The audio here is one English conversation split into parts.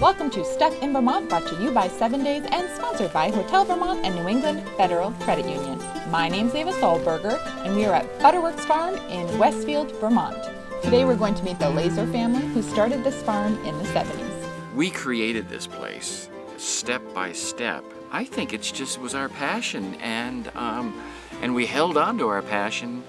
Welcome to Stuck in Vermont, brought to you by 7 Days and sponsored by Hotel Vermont and New England Federal Credit Union. My name's Ava Solberger, and we are at Butterworks Farm in Westfield, Vermont. Today we're going to meet the Lazor family who started this farm in the 70s. We created this place step by step. I think it just was our passion, and we held on to our passion,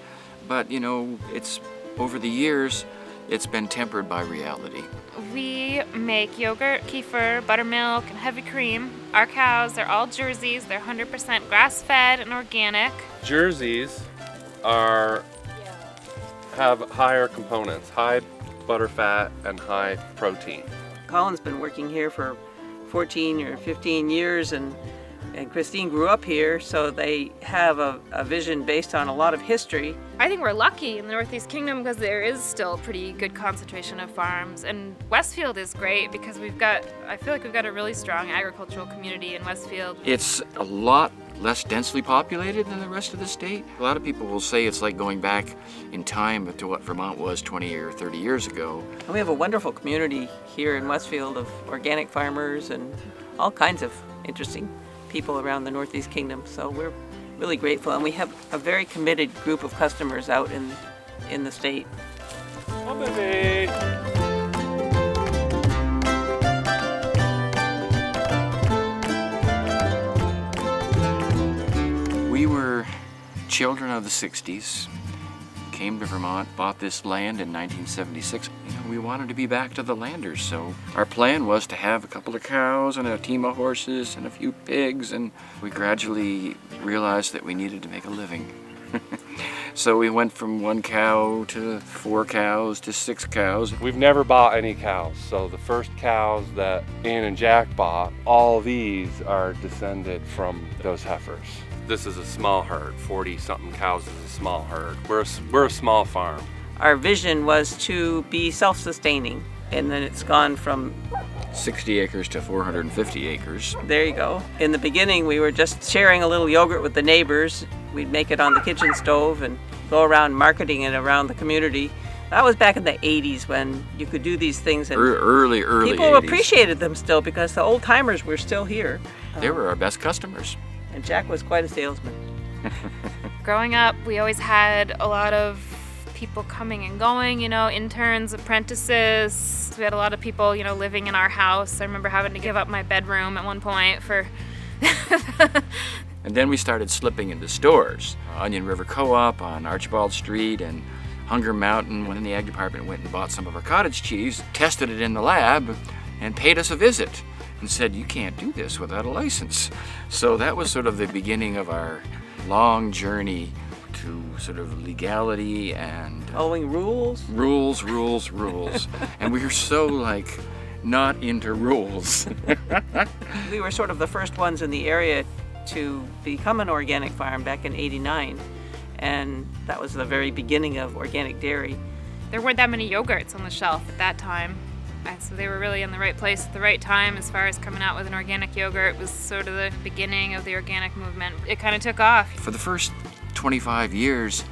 but you know, it's over the years, it's been tempered by reality. We make yogurt, kefir, buttermilk, and heavy cream. Our cows, they're all Jerseys. They're 100% grass-fed and organic. Jerseys have higher components, high butter fat and high protein. Collin's been working here for 14 or 15 years, and Christine grew up here, so they have a vision based on a lot of history. I think we're lucky in the Northeast Kingdom because there is still a pretty good concentration of farms. And Westfield is great because I feel like we've got a really strong agricultural community in Westfield. It's a lot less densely populated than the rest of the state. A lot of people will say it's like going back in time to what Vermont was 20 or 30 years ago. And we have a wonderful community here in Westfield of organic farmers and all kinds of interesting people around the Northeast Kingdom, so we're really grateful, and we have a very committed group of customers out in the state. Oh, baby! We were children of the 60s, came to Vermont, bought this land in 1976. We wanted to be back to the landers, so our plan was to have a couple of cows and a team of horses and a few pigs, and we gradually realized that we needed to make a living. So we went from 1 cow to 4 cows to 6 cows. We've never bought any cows, so the first cows that Anne and Jack bought, all these are descended from those heifers. This is a small herd, 40-something cows is a small herd. We're a small farm. Our vision was to be self-sustaining, and then it's gone from 60 acres to 450 acres. there you go. In the beginning, we were just sharing a little yogurt with the neighbors. We'd make it on the kitchen stove and go around marketing it around the community. That was back in the 80s when you could do these things, and Early people 80s. appreciated them still because the old timers were still here. They were our best customers. And Jack was quite a salesman. Growing up, we always had a lot of people coming and going, interns, apprentices. We had a lot of people, living in our house. I remember having to give up my bedroom at one point for... And then we started slipping into stores. Onion River Co-op on Archibald Street and Hunger Mountain. When the ag department went and bought some of our cottage cheese, tested it in the lab, and paid us a visit and said, you can't do this without a license. So that was sort of the beginning of our long journey to sort of legality and Following rules. rules. And we were so not into rules. We were sort of the first ones in the area to become an organic farm back in '89, and that was the very beginning of organic dairy. There weren't that many yogurts on the shelf at that time. And so they were really in the right place at the right time as far as coming out with an organic yogurt. It was sort of the beginning of the organic movement. It kind of took off. For the first 25 years,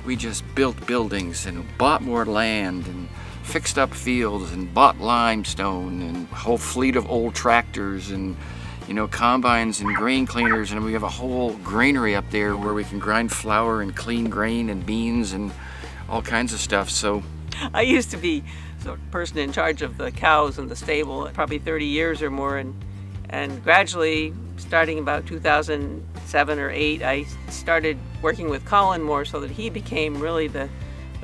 we just built buildings and bought more land and fixed up fields and bought limestone and a whole fleet of old tractors and combines and grain cleaners, and we have a whole granary up there where we can grind flour and clean grain and beans and all kinds of stuff. So I used to be the person in charge of the cows in the stable, probably 30 years or more, and gradually, starting about 2007 or 8, I started working with Collin more so that he became really the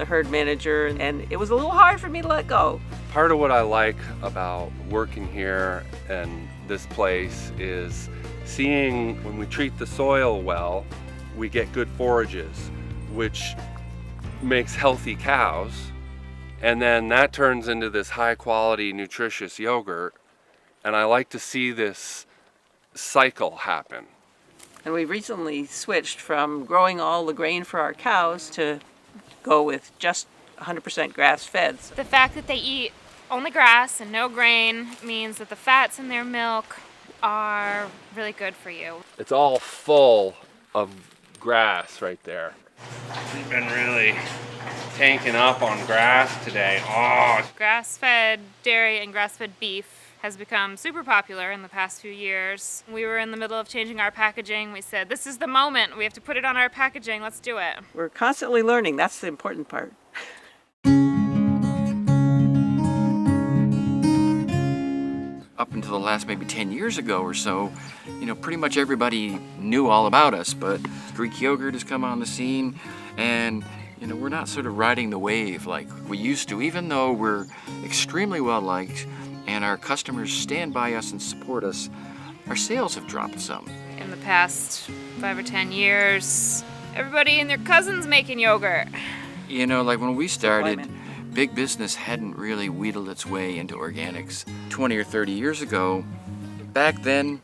herd manager, and it was a little hard for me to let go. Part of what I like about working here and this place is seeing when we treat the soil well, we get good forages, which makes healthy cows. And then that turns into this high quality, nutritious yogurt. And I like to see this cycle happen. And we recently switched from growing all the grain for our cows to go with just 100% grass-fed. The fact that they eat only grass and no grain means that the fats in their milk are really good for you. It's all full of grass right there. We've been really tanking up on grass today. Oh, Grass-fed dairy and grass-fed beef has become super popular in the past few years. We were in the middle of changing our packaging. We said, this is the moment. We have to put it on our packaging. Let's do it. We're constantly learning. That's the important part. Up until the last maybe 10 years ago or so, pretty much everybody knew all about us, but Greek yogurt has come on the scene, and we're not sort of riding the wave like we used to, even though we're extremely well liked and our customers stand by us and support us. Our sales have dropped some. In the past 5 or 10 years, everybody and their cousins making yogurt. Like when we started, big business hadn't really wheedled its way into organics 20 or 30 years ago. Back then,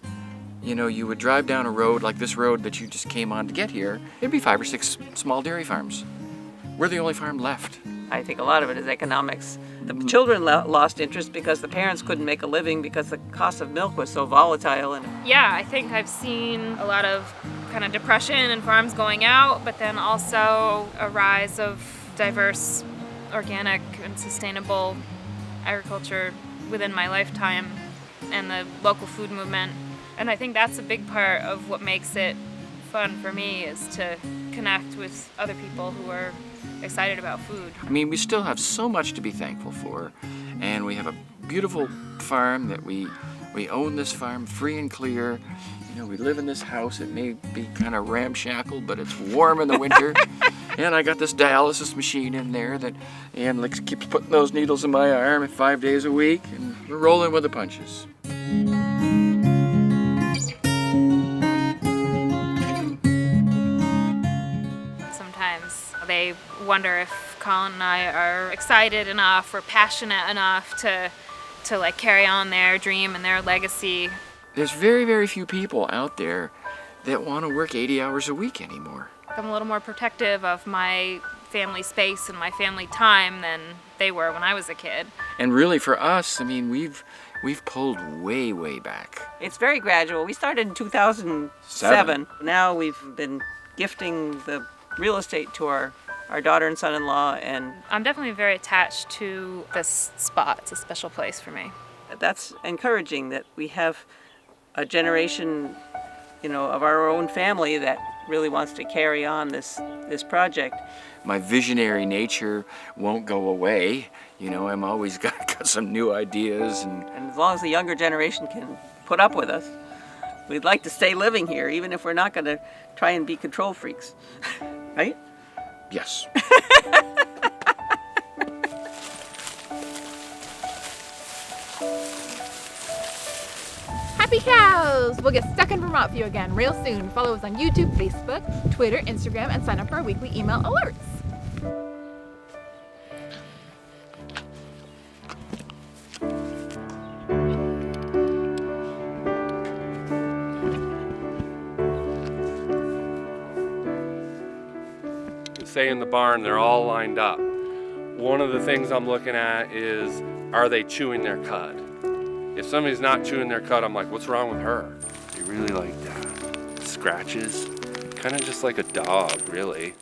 you would drive down a road like this road that you just came on to get here. It'd be 5 or 6 small dairy farms. We're the only farm left. I think a lot of it is economics. The children lost interest because the parents couldn't make a living because the cost of milk was so volatile. And yeah, I think I've seen a lot of kind of depression and farms going out, but then also a rise of diverse, organic, and sustainable agriculture within my lifetime and the local food movement. And I think that's a big part of what makes it fun for me, is to connect with other people who are excited about food. We still have so much to be thankful for, and we have a beautiful farm that we own this farm free and clear. We live in this house. It may be kind of ramshackle, but it's warm in the winter. And I got this dialysis machine in there that Anne keeps putting those needles in my arm 5 days a week, and we're rolling with the punches. Sometimes they wonder if Collin and I are excited enough or passionate enough to carry on their dream and their legacy. There's very, very few people out there that want to work 80 hours a week anymore. I'm a little more protective of my family space and my family time than they were when I was a kid. And really for us, we've pulled way, way back. it's very gradual. We started in 2007. Now we've been gifting the real estate to our daughter and son-in-law, and I'm definitely very attached to this spot. It's a special place for me. that's encouraging that we have a generation, of our own family that really wants to carry on this project. My visionary nature won't go away. I'm always got some new ideas, and And as long as the younger generation can put up with us, we'd like to stay living here, even if we're not going to try and be control freaks. Right? yes. Happy cows! We'll get stuck in Vermont for you again real soon. Follow us on YouTube, Facebook, Twitter, Instagram, and sign up for our weekly email alerts. Say in the barn, they're all lined up. One of the things I'm looking at is, are they chewing their cud? If somebody's not chewing their cud, I'm like, what's wrong with her? They really like that. Scratches, kind of just like a dog, really.